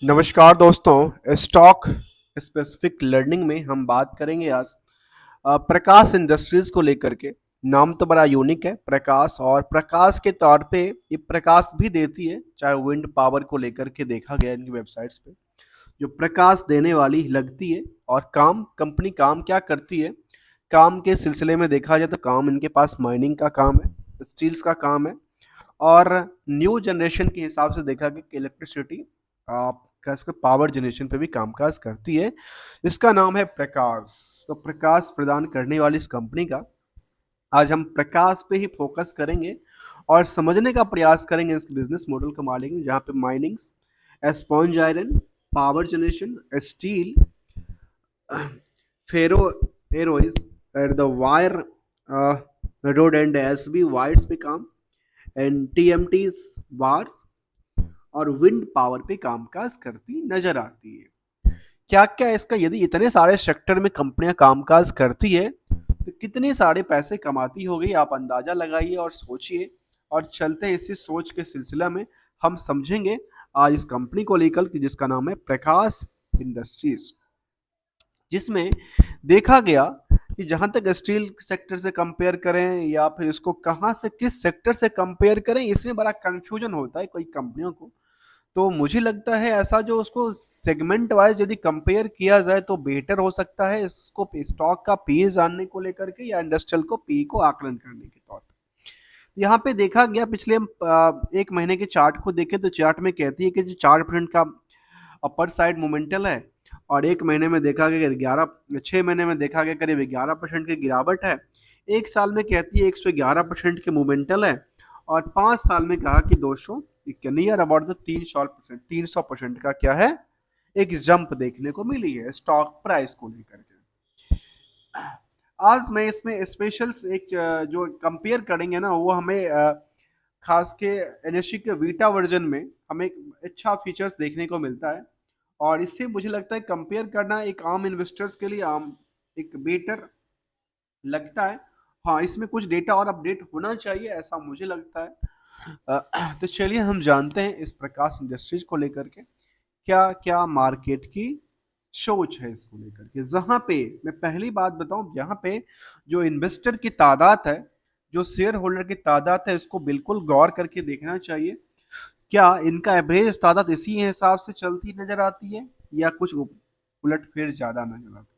नमस्कार दोस्तों, stock specific learning में हम बात करेंगे आज प्रकाश इंडस्ट्रीज को लेकर के। नाम तो बड़ा यूनिक है प्रकाश, और प्रकाश के तौर पे ये प्रकाश भी देती है, चाहे विंड पावर को लेकर के देखा गया इनकी वेबसाइट्स पे जो प्रकाश देने वाली लगती है। और काम कंपनी काम क्या करती है, काम के सिलसिले में देखा जाए तो काम इनके पास माइनिंग का काम है, स्टील्स का काम है, और न्यू जनरेशन के हिसाब से देखा गया कि इलेक्ट्रिसिटी क्या इसका पावर जनरेशन पे भी कामकाज करती है। इसका नाम है प्रकाश। तो प्रकाश प्रदान करने वाली इस कंपनी का आज हम प्रकाश पे ही फोकस करेंगे और समझने का प्रयास करेंगे इस बिजनेस मॉडल को मालेंगे, जहाँ पे minings, sponge iron, power generation, steel, ferro alloys at the wire, rod and S B wires पे काम, and T M T bars और विंड पावर पे कामकाज करती नजर आती है। क्या क्या इसका, यदि इतने सारे सेक्टर में कंपनियां कामकाज करती है तो कितने सारे पैसे कमाती होगी, आप अंदाजा लगाइए और सोचिए। और चलते हैं इसी सोच के सिलसिला में हम समझेंगे आज इस कंपनी को लेकर कि जिसका नाम है प्रकाश इंडस्ट्रीज, जिसमें देखा गया कि जहां तक स्टील सेक्टर से कंपेयर करें या फिर इसको कहां से किस सेक्टर से कंपेयर करें, इसमें बड़ा कंफ्यूजन होता है कई कंपनियों को। तो मुझे लगता है ऐसा जो उसको सेगमेंट वाइज यदि कंपेयर किया जाए तो बेटर हो सकता है, इसको स्टॉक का पीई जानने को लेकर के या इंडस्ट्रियल को पीई को आकलन करने के तौर पे। यहाँ पे देखा गया पिछले हम एक महीने के चार्ट को देखें तो चार्ट में कहती है कि जो 4% का अपर साइड मोमेंटल है, और एक महीने में देखा गया 6 महीने में देखा गया करीब 11% की गिरावट है। एक साल में कहती है 111% के मोमेंटल है, और 5 साल में कहा कि 200 नियर अबाउट द 300% का क्या है, एक जंप देखने को मिली है स्टॉक प्राइस को लेकर के। आज मैं इसमें स्पेशल एक जो कंपेयर करेंगे ना, वो हमें खास के एनएससी के वीटा वर्जन में हमें एक अच्छा फीचर्स देखने को मिलता है, और इससे मुझे लगता है कंपेयर करना एक आम इन्वेस्टर्स के लिए आम एक बेटर लगता है। हाँ, इसमें कुछ डेटा और अपडेट होना चाहिए ऐसा मुझे लगता है। तो चलिए हम जानते हैं इस प्रकाश इंडस्ट्रीज को लेकर के क्या क्या मार्केट की सोच है इसको लेकर के। जहां पे मैं पहली बात बताऊं, जहां पे जो इन्वेस्टर की तादाद है, जो शेयर होल्डर की तादाद है, इसको बिल्कुल गौर करके देखना चाहिए। क्या इनका एवरेज तादाद इसी हिसाब से चलती नजर आती है या कुछ उलट फेर ज्यादा नजर आती है।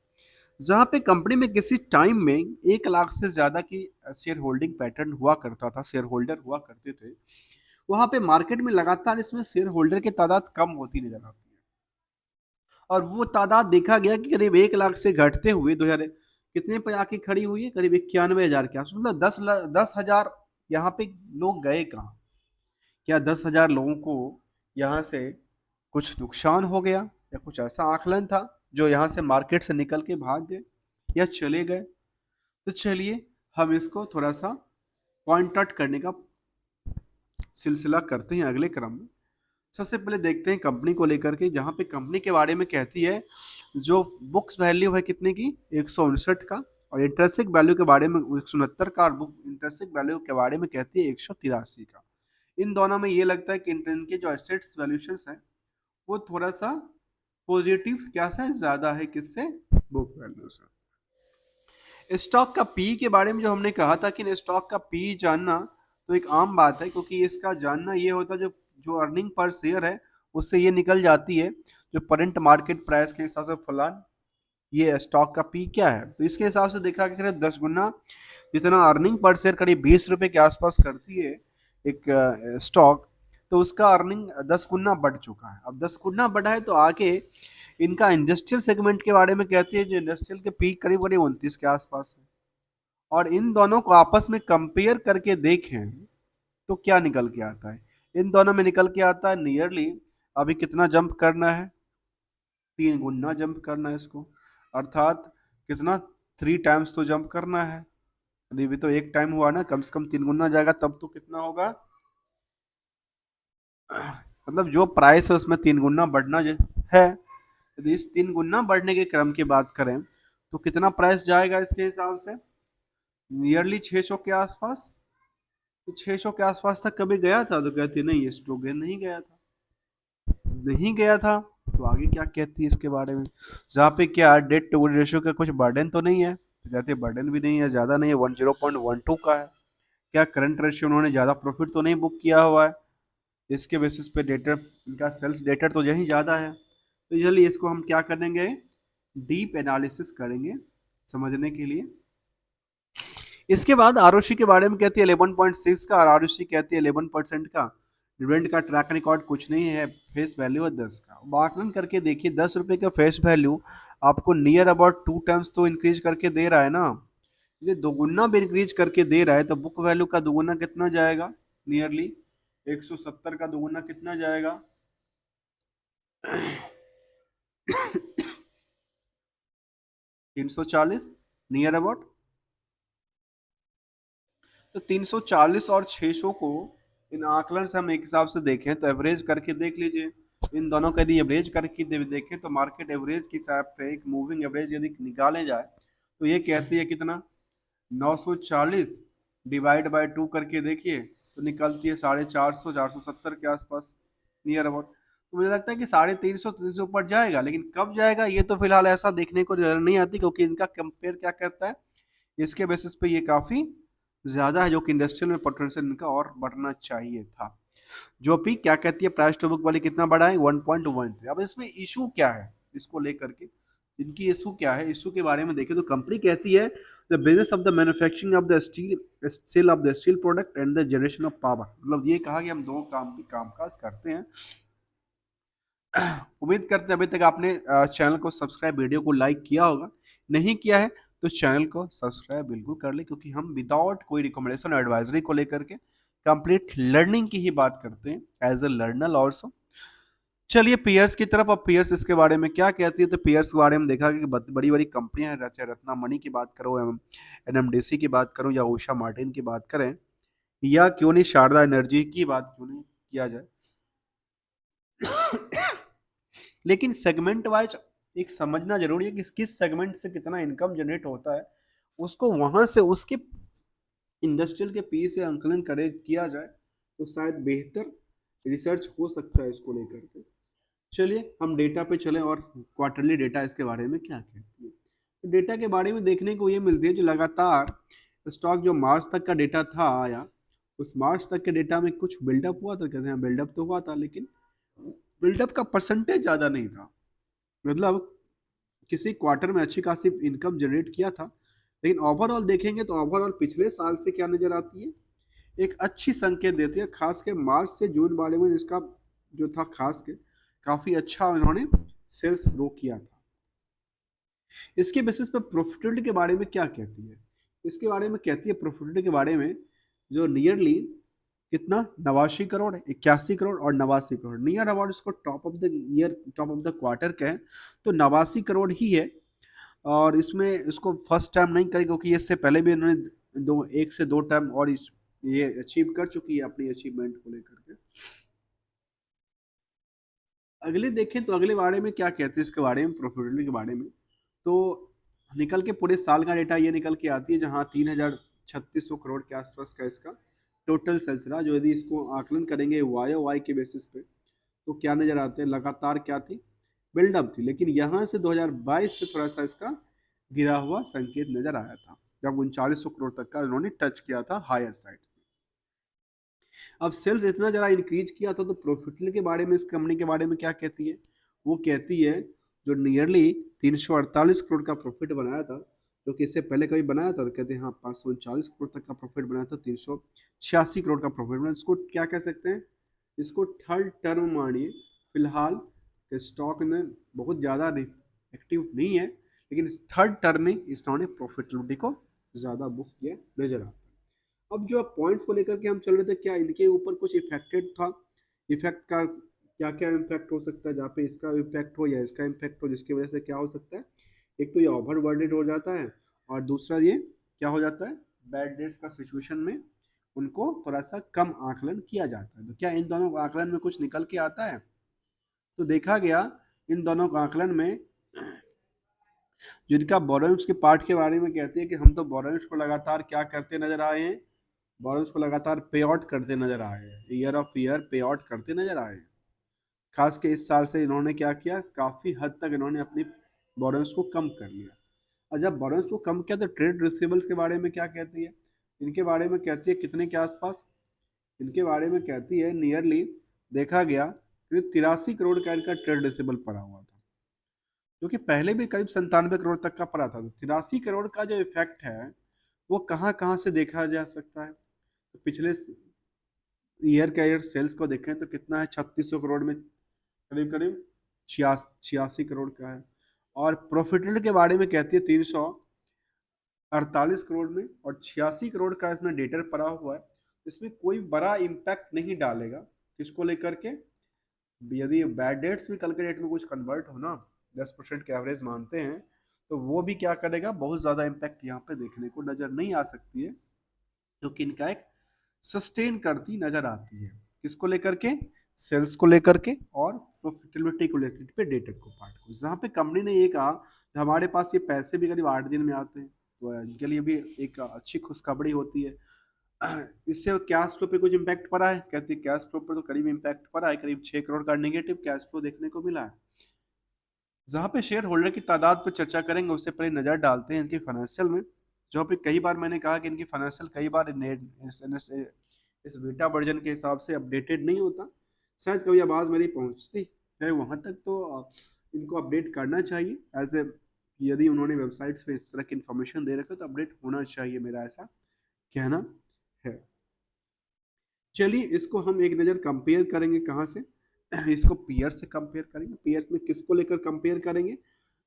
जहां पे कंपनी में किसी टाइम में 1 लाख से ज्यादा की शेयर होल्डिंग पैटर्न हुआ करता था, शेयर होल्डर हुआ करते थे, वहां पे मार्केट में लगातार इसमें शेयर होल्डर की तादाद कम होती नजर आती है। और वो तादाद देखा गया कि करीब 1 लाख से घटते हुए 2000 कितने पे आके खड़ी हुई है, करीब 91,000 के आसपास। मतलब 10,000 यहाँ पे लोग गए कहाँ? क्या 10,000 लोगों को यहाँ से कुछ नुकसान हो गया, या कुछ ऐसा आकलन था जो यहाँ से मार्केट से निकल के भाग गए या चले गए? तो चलिए हम इसको थोड़ा सा पॉइंट आउट करने का सिलसिला करते हैं अगले क्रम में। सबसे पहले देखते हैं कंपनी को लेकर के, जहाँ पे कंपनी के बारे में कहती है जो बुक्स वैल्यू है कितने की, 159 का, और इंटरेस्टिक वैल्यू के बारे में 169 का, और बुक इंटरेस्टिक वैल्यू के बारे में कहती है 183 का। इन दोनों में ये लगता है कि इनके जो एसेट्स वैल्यूशन है वो थोड़ा सा पॉजिटिव क्या सा ज्यादा है, किससे, बुक वैल्यू से। स्टॉक का पी के बारे में जो हमने कहा था कि स्टॉक का पी जानना तो एक आम बात है, क्योंकि इसका जानना ये होता है जो जो अर्निंग पर शेयर है उससे ये निकल जाती है जो करंट मार्केट प्राइस के हिसाब से फलान ये स्टॉक का पी क्या है। तो इसके हिसाब से देखा कि करीब 10 गुना जितना अर्निंग पर शेयर करीब 20 रुपए के आसपास करती है एक स्टॉक, तो उसका अर्निंग 10 गुना बढ़ चुका है। अब 10 गुना बढ़ा है तो आगे इनका इंडस्ट्रियल सेगमेंट के बारे में कहती है जो इंडस्ट्रियल के पीक करीब करीब 29 के आसपास है। और इन दोनों को आपस में कंपेयर करके देखें तो क्या निकल के आता है, इन दोनों में निकल के आता है नियरली अभी कितना जंप करना है, 3 गुना जंप करना है इसको, अर्थात कितना, 3 टाइम्स तो जंप करना है। अभी भी तो एक टाइम हुआ ना, कम से कम 3 गुना जाएगा तब तो कितना होगा, मतलब जो प्राइस है उसमें 3 गुना बढ़ना है। यदि इस 3 गुना बढ़ने के क्रम की बात करें तो कितना प्राइस जाएगा इसके हिसाब से, नियरली 600 के आसपास। तो 600 के आसपास तक कभी गया था, तो कहती नहीं, ये स्टोगे नहीं गया था। नहीं गया था। तो आगे क्या कहती है इसके बारे में, जहाँ पे क्या डेट टू रेशियो का कुछ बर्डन तो नहीं है, तो कहते हैं बर्डन भी नहीं है, ज़्यादा नहीं है, 10.12 का है। क्या करंट रेशियो उन्होंने ज़्यादा प्रॉफिट तो नहीं बुक किया हुआ है, इसके बेसिस पे डेटर इनका सेल्स डेटर तो यही ज़्यादा है। तो चलिए इसको हम क्या करेंगे, डीप एनालिसिस करेंगे समझने के लिए। इसके बाद आरओसी के बारे में कहती है 11.6 का, और आरओसी कहती है 11% का। डिविडेंड का ट्रैक रिकॉर्ड कुछ नहीं है, फेस वैल्यू है 10 का। आकलन करके देखिए 10 रुपए का फेस वैल्यू आपको नियर अबाउट 2 टाइम्स तो इंक्रीज करके दे रहा है ना। ये दोगुना भी इंक्रीज करके दे रहा है, तो बुक वैल्यू का दोगुना कितना जाएगा, नियरली 170 का दोगुना कितना जाएगा 340 नियर अबाउट। तो 340 और 600 को इन आकलन से हम एक हिसाब से देखें तो एवरेज करके देख लीजिए। इन दोनों का यदि एवरेज करके देखें तो मार्केट एवरेज के हिसाब पे एक मूविंग एवरेज यदि निकाले जाए तो ये कहती है कितना, 940 डिवाइड बाय 2 करके देखिए तो निकलती है 450 470 के आसपास नियर अबाउट। तो मुझे लगता है कि 350 300 ऊपर जाएगा, लेकिन कब जाएगा ये तो फिलहाल ऐसा देखने को नजर नहीं आती, क्योंकि इनका कंपेयर क्या करता है, इसके बेसिस पे ये काफी ज्यादा है, जो कि इंडस्ट्रियल में पोटेंशियल इनका और बढ़ना चाहिए था। जो भी क्या कहती है प्राइस टू बुक वाली कितना बढ़ा है 1.13। अब इसमें इशू क्या है इसको लेकर के, इनकी इशू क्या है, इशू के बारे में देखें तो कंपनी कहती है the business of the manufacturing of the steel sale of the steel product and the generation of power. मतलब ये कहा कि हम दो कामकाज करते हैं। उम्मीद करते हैं अभी तक आपने चैनल को सब्सक्राइब, वीडियो को लाइक किया होगा। नहीं किया है तो चैनल को सब्सक्राइब बिल्कुल कर ले, क्योंकि हम विदाउट कोई रिकमेंडेशन एडवाइजरी को लेकर के कंप्लीट लर्निंग की ही बात करते हैं एज ए लर्नर ऑल्सो। चलिए पियर्स की तरफ। अब पियर्स इसके बारे में क्या कहती है, तो पियर्स के बारे में देखा कि बड़ी बड़ी कंपनियां हैं, चाहे रत्ना मणि की बात करो, एनएमडीसी की बात करो, या उषा मार्टिन की बात करें, या क्यों नहीं शारदा एनर्जी की बात क्यों नहीं किया जाए। लेकिन सेगमेंट वाइज एक समझना जरूरी है कि किस सेगमेंट से कितना इनकम जनरेट होता है, उसको वहां से उसके इंडस्ट्रियल के पी से आंकलन करे किया जाए तो शायद बेहतर रिसर्च हो सकता है इसको लेकर के। चलिए हम डेटा पे चलें और क्वार्टरली डेटा इसके बारे में क्या कहती है। तो डेटा के बारे में देखने को ये मिलती है जो लगातार स्टॉक जो मार्च तक का डेटा था आया, उस मार्च तक के डेटा में कुछ बिल्डअप हुआ, तो कहते हैं बिल्डअप तो हुआ था, लेकिन बिल्डअप का परसेंटेज ज़्यादा नहीं था। मतलब किसी क्वार्टर में अच्छी खासी इनकम जनरेट किया था, लेकिन ओवरऑल देखेंगे तो ओवरऑल पिछले साल से क्या नजर आती है, एक अच्छी संकेत देती है। खास के मार्च से जून वाले में इसका जो था खास के काफी अच्छा इन्होंने सेल्स ग्रो किया था। इसके बेसिस पे प्रॉफिटेबिलिटी के बारे में क्या कहती है, इसके बारे में कहती है प्रॉफिटेबिलिटी के बारे में जो नियरली कितना 89 करोड़, 81 करोड़ और 89 करोड़, नियर अबाउट इसको top of the year top of the quarter कहें तो 89 करोड़ ही है। और इसमें इसको फर्स्ट टाइम नहीं करी, क्योंकि इससे पहले भी इन्होंने एक से दो टाइम और ये अचीव कर चुकी है अपनी अचीवमेंट को लेकर के। अगले देखें तो अगले बारे में क्या कहते हैं इसके बारे में, प्रॉफिटेबिलिटी के बारे में, तो निकल के पूरे साल का डेटा ये निकल के आती है, जहाँ 3,3600 करोड़ के आसपास का इसका टोटल सेल्स रहा। जो यदि इसको आकलन करेंगे वाई वाई के बेसिस पे तो क्या नजर आते हैं, लगातार क्या थी, बिल्डअप थी, लेकिन यहाँ से 2022 से थोड़ा सा इसका गिरा हुआ संकेत नजर आया था, जब 3900 करोड़ तक का इन्होंने टच किया था हायर साइड। अब सेल्स इतना ज़रा इंक्रीज किया था, तो प्रॉफिटेबिलिटी के बारे में इस कंपनी के बारे में क्या कहती है, वो कहती है जो नियरली 348 करोड़ का प्रॉफिट बनाया था, जो कि इससे पहले कभी बनाया था, तो कहते हैं हाँ 539 करोड़ तक का प्रॉफिट बनाया था, 386 करोड़ का प्रॉफिट बनाया। इसको क्या कह सकते हैं, इसको थर्ड टर्म मानिए। फिलहाल स्टॉक में बहुत ज़्यादा एक्टिव नहीं है, लेकिन थर्ड टर्म में इन्होंने प्रॉफिटेबिलिटी को ज़्यादा बुक किया नजर आता है। अब जो पॉइंट्स को लेकर के हम चल रहे थे, क्या इनके ऊपर कुछ इफेक्टेड था, इफेक्ट का क्या क्या इम्पैक्ट हो सकता है, जहाँ पे इसका इम्पैक्ट हो या इसका इम्पैक्ट हो, जिसकी वजह से क्या हो सकता है, एक तो ये ओवर वर्डेड हो जाता है, और दूसरा ये क्या हो जाता है, बैड डेट्स का सिचुएशन में उनको थोड़ा सा कम आकलन किया जाता है। तो क्या इन दोनों आकलन में कुछ निकल के आता है, तो देखा गया इन दोनों आकलन में जिनका बोरोइंग्स के पार्ट के बारे में कहते हैं कि हम तो बोरोइंग्स को लगातार क्या करते नजर आए हैं, बोरोइंग्स को लगातार पे आउट करते नजर आए हैं, ईयर ऑफ ईयर पे आउट करते नजर आए हैं। खास के इस साल से इन्होंने क्या किया, काफी हद तक इन्होंने अपनी बोरोइंग्स को कम कर लिया। और जब बोरोइंग्स को कम किया तो ट्रेड रिसीवेबल्स के बारे में क्या कहती है, इनके बारे में कहती है कितने के आसपास, इनके बारे में कहती है नियरली देखा गया करीब 83 करोड़ का इनका ट्रेड रिसीवेबल पड़ा हुआ था, जो कि पहले भी करीब 97 करोड़ तक का पड़ा था। तो 83 करोड़ का जो इफेक्ट है वो कहाँ कहाँ से देखा जा सकता है, तो पिछले ईयर का ईयर सेल्स को देखें तो कितना है, 3600 करोड़ में करीब करीब 86 करोड़ का है। और प्रॉफिटेबिलिटी के बारे में कहती है 348 करोड़ में, और 86 करोड़ का इसमें डेटर पड़ा हुआ है। इसमें कोई बड़ा इम्पैक्ट नहीं डालेगा किसको लेकर के, यदि बैड डेट्स भी कल के डेट में कुछ कन्वर्ट हो ना, 10% के एवरेज मानते हैं, तो वो भी क्या करेगा, बहुत ज़्यादा इम्पैक्ट यहाँ पे देखने को नज़र नहीं आ सकती है, क्योंकि इनका एक सस्टेन करती नजर आती है किसको लेकर के, सेल्स को लेकर के और प्रॉफिटेबिलिटी को लेकर पे डेटर को पार्ट को। जहाँ पे कंपनी ने ये कहा कि हमारे पास ये पैसे भी करीब 8 दिन में आते हैं, तो इनके लिए भी एक अच्छी खुशखबरी होती है। इससे कैश फ्लो पे कुछ इम्पैक्ट पड़ा है, कहते हैं कैश फ्लो पर तो करीब इम्पैक्ट पड़ा है, करीब 6 करोड़ का नेगेटिव कैश फ्लो देखने को मिला है। जहाँ पे शेयर होल्डर की तादाद पर चर्चा करेंगे उससे पहले नजर डालते हैं इनकी फाइनेंशियल में, जो पे कई बार मैंने कहा कि इनकी फाइनेंशियल कई बार इस बीटा वर्जन के हिसाब से अपडेटेड नहीं होता, शायद कभी आवाज़ मेरी पहुंचती है वहां तक, तो इनको अपडेट करना चाहिए एज ए, यदि उन्होंने वेबसाइट्स पे इस तरह की इन्फॉर्मेशन दे रखा है तो अपडेट होना चाहिए, मेरा ऐसा कहना है। चलिए इसको हम एक नज़र कंपेयर करेंगे कहाँ से, इसको पीयर से कंपेयर करेंगे। पीयर्स में किसको लेकर कंपेयर करेंगे,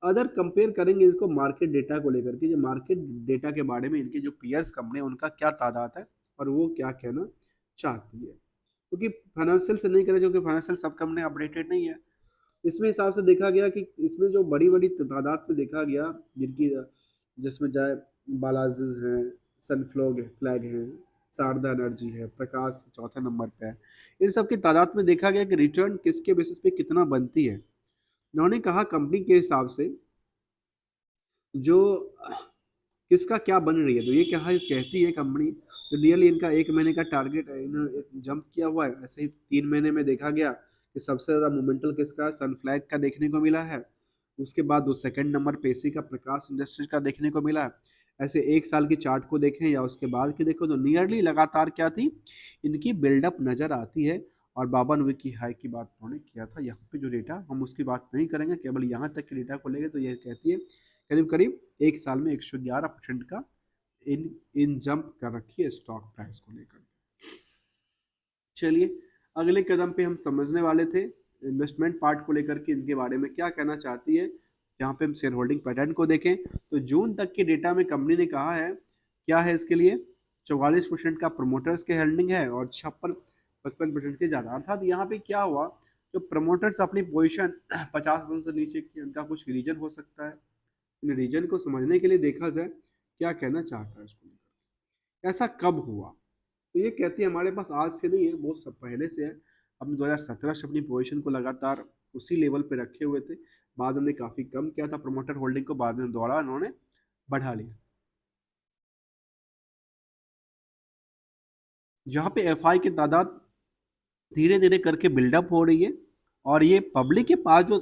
अदर कंपेयर करेंगे इसको मार्केट डेटा को लेकर के, जो मार्केट डेटा के बारे में इनके जो पीयर्स कंपनी है उनका क्या तादाद है और वो क्या कहना चाहती है, क्योंकि फाइनेंशियल से नहीं करें, क्योंकि फाइनेंशियल सब कंपनी अपडेटेड नहीं है। इसमें हिसाब से देखा गया कि इसमें जो बड़ी बड़ी तादाद पे देखा गया जिनकी, जिसमें जाए बालाजी हैं, सनफ्लॉग फ्लैग हैं, शारदा एनर्जी है, प्रकाश चौथे नंबर पे है, इन सब की तादाद में देखा गया कि रिटर्न किसके बेसिस पे कितना बनती है। उन्होंने कहा कंपनी के हिसाब से जो किसका क्या बन रही है, तो ये कहा कहती है कंपनी, तो नियरली इनका 1 महीने का टारगेट इन्होंने जंप किया हुआ है। ऐसे ही 3 महीने में देखा गया कि सबसे ज़्यादा मोमेंटल किसका, सनफ्लैग का देखने को मिला है। उसके बाद वो सेकंड नंबर पे इसी का प्रकाश इंडस्ट्रीज का देखने को मिला है। ऐसे एक साल की चार्ट को देखें या उसके बाद की देखो तो नियरली लगातार क्या थी, इनकी बिल्डअप नज़र आती है। और 52 की हाई की बात उन्होंने किया था। यहाँ पे जो डेटा हम उसकी बात नहीं करेंगे, केवल यहाँ तक के डेटा को लेंगे, तो यह कहती है करीब करीब एक साल में 111% का इन इन जंप कर रखी है स्टॉक प्राइस को लेकर। चलिए अगले कदम पे हम समझने वाले थे इन्वेस्टमेंट पार्ट को लेकर के इनके बारे में क्या कहना चाहती है। यहाँ पे हम शेयर होल्डिंग पैटर्न को देखें तो जून तक के डेटा में कंपनी ने कहा है क्या है इसके लिए, 44% का प्रमोटर्स के होल्डिंग है और 55% के ज़्यादा। अर्थात यहाँ पे क्या हुआ, जो प्रमोटर्स अपनी पोजिशन 50% से नीचे की, उनका कुछ रीजन हो सकता है। इन रीजन को समझने के लिए देखा जाए क्या कहना चाहता है उसको लेकर, ऐसा कब हुआ, तो ये कहती है हमारे पास आज से नहीं है, बहुत सब पहले से है। हमने 2017 से अपनी पोजीशन को लगातार उसी लेवल पे रखे हुए थे, बाद में काफ़ी कम किया था प्रोमोटर होल्डिंग को, बाद में दोबारा उन्होंने बढ़ा लिया। जहाँ पे एफआई की तादाद धीरे धीरे करके बिल्डअप हो रही है और ये पब्लिक के पास जो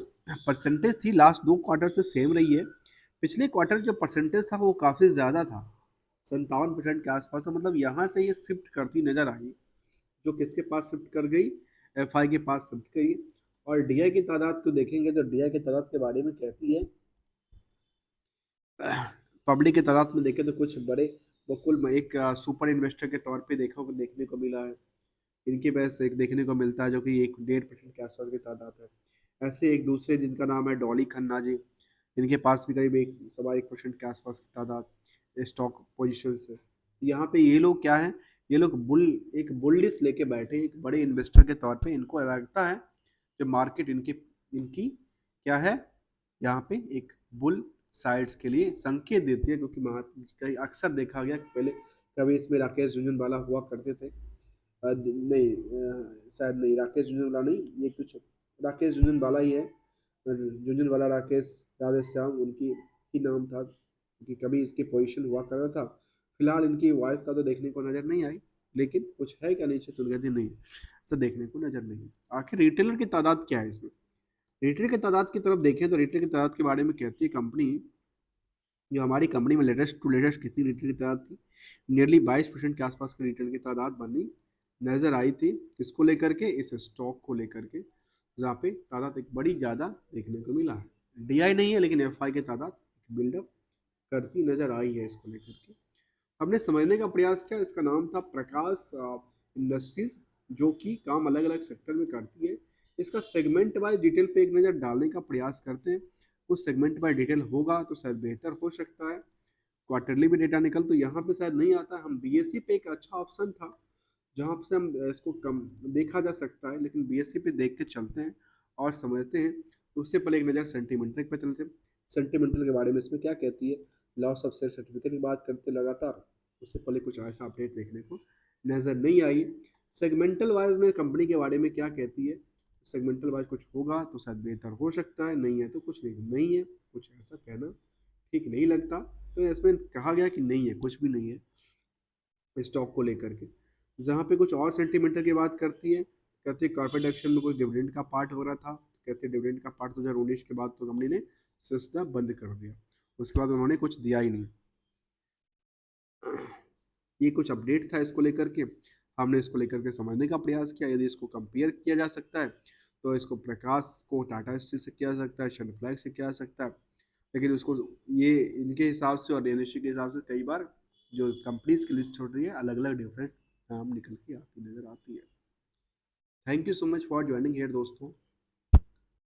परसेंटेज थी लास्ट 2 क्वार्टर से सेम रही है। पिछले क्वार्टर जो परसेंटेज था वो काफ़ी ज़्यादा था, 57% के आसपास, तो मतलब यहाँ से ये शिफ्ट करती नज़र आई, जो किसके पास शिफ्ट कर गई, एफआई के पास शिफ्ट गई। और डीआई की तादाद को देखेंगे तो डीआई की तादाद के बारे में कहती है, पब्लिक की तादाद में देखें तो कुछ बड़े बकुल एक सुपर इन्वेस्टर के तौर पे देखने को मिला है। इनके पास एक देखने को मिलता है जो कि 1.5% के आसपास की तादाद है। ऐसे एक दूसरे जिनका नाम है डॉली खन्ना जी, इनके पास भी करीब 1.25% के आसपास की तादाद स्टॉक पोजिशन है। यहाँ पे ये लोग क्या है, ये लोग एक बुलिश लेके बैठे हैं, एक बड़े इन्वेस्टर के तौर पे इनको लगता है जो मार्केट इनकी इनकी क्या है, यहाँ पे एक बुल साइड्स के लिए संकेत देती है, क्योंकि कहीं अक्सर देखा गया कि पहले कभी इसमें राकेश झुनझुनवाला हुआ करते थे, नहीं शायद नहीं, राकेश झुनझुनवाला नहीं, ये कुछ राकेश झुनझुनवाला ही है, झुनझुनवाला राकेश राधे श्याम उनकी ही नाम था, क्योंकि कभी इसकी पोजीशन हुआ करता था। फिलहाल इनकी वाइफ का तो देखने को नजर नहीं आई, लेकिन कुछ है क्या नीचे, तो कहते नहीं, ऐसा देखने को नजर नहीं। आखिर रिटेलर की तादाद क्या है इसमें? रिटेलर की तादाद की तरफ देखें तो रिटेलर की तादाद के बारे में कहती है कंपनी, जो हमारी कंपनी में लेटेस्ट टू लेटेस्ट कितनी रिटेल की तादाद थी, नियरली 22% के आसपास की रिटेल की तादाद बनी नजर आई थी। किसको लेकर के? इस स्टॉक को लेकर के, जहाँ पे तादाद एक बड़ी ज़्यादा देखने को मिला है। डीआई नहीं है, लेकिन एफआई की तादाद बिल्डअप करती नजर आई है इसको लेकर के। हमने समझने का प्रयास किया, इसका नाम था प्रकाश इंडस्ट्रीज, जो कि काम अलग अलग सेक्टर में करती है। इसका सेगमेंट वाइज डिटेल पे एक नज़र डालने का प्रयास करते हैं। कुछ सेगमेंट बाय डिटेल होगा तो शायद बेहतर हो सकता है। क्वार्टरली भी डेटा निकल तो यहाँ पे शायद नहीं आता। हम बीएससी पे एक अच्छा ऑप्शन था जहाँ से हम इसको कम देखा जा सकता है, लेकिन बीएससी पे देख के चलते हैं और समझते हैं। तो उससे पहले एक नज़र सेंटीमेंटल पे चलते हैं। सेंटीमेंटल के बारे में इसमें क्या कहती है? लॉस ऑफ शेयर सर्टिफिकेट की बात करते लगातार, उससे पहले कुछ ऐसा अपडेट देखने को नज़र नहीं आई। सेगमेंटल वाइज में कंपनी के बारे में क्या कहती है? सेगमेंटल वाइज कुछ होगा तो शायद बेहतर हो सकता है, नहीं है तो कुछ नहीं है। कुछ ऐसा कहना ठीक नहीं लगता। तो इसमें कहा गया कि नहीं है, कुछ भी नहीं है स्टॉक को लेकर के। जहाँ पे कुछ और सेंटीमेंटल की बात करती है, कहते हैं कॉर्पोरेट एक्शन में कुछ डिविडेंड का पार्ट हो रहा था। कहते हैं डिविडेंड का पार्ट 2019 के बाद तो कंपनी ने सिलसिला बंद कर दिया, उसके बाद उन्होंने कुछ दिया ही नहीं। ये कुछ अपडेट था इसको लेकर के, हमने इसको लेकर के समझने का प्रयास किया। यदि इसको कंपेयर किया जा सकता है तो इसको प्रकाश को टाटा स्टील से किया जा सकता है, सनफ्लैग से किया जा सकता है, लेकिन उसको ये इनके हिसाब से और एनएससी के हिसाब से कई बार जो कंपनीज की लिस्ट हो रही है अलग अलग डिफरेंट नाम निकल के आती नजर आती है। Thank you so much for joining here दोस्तों।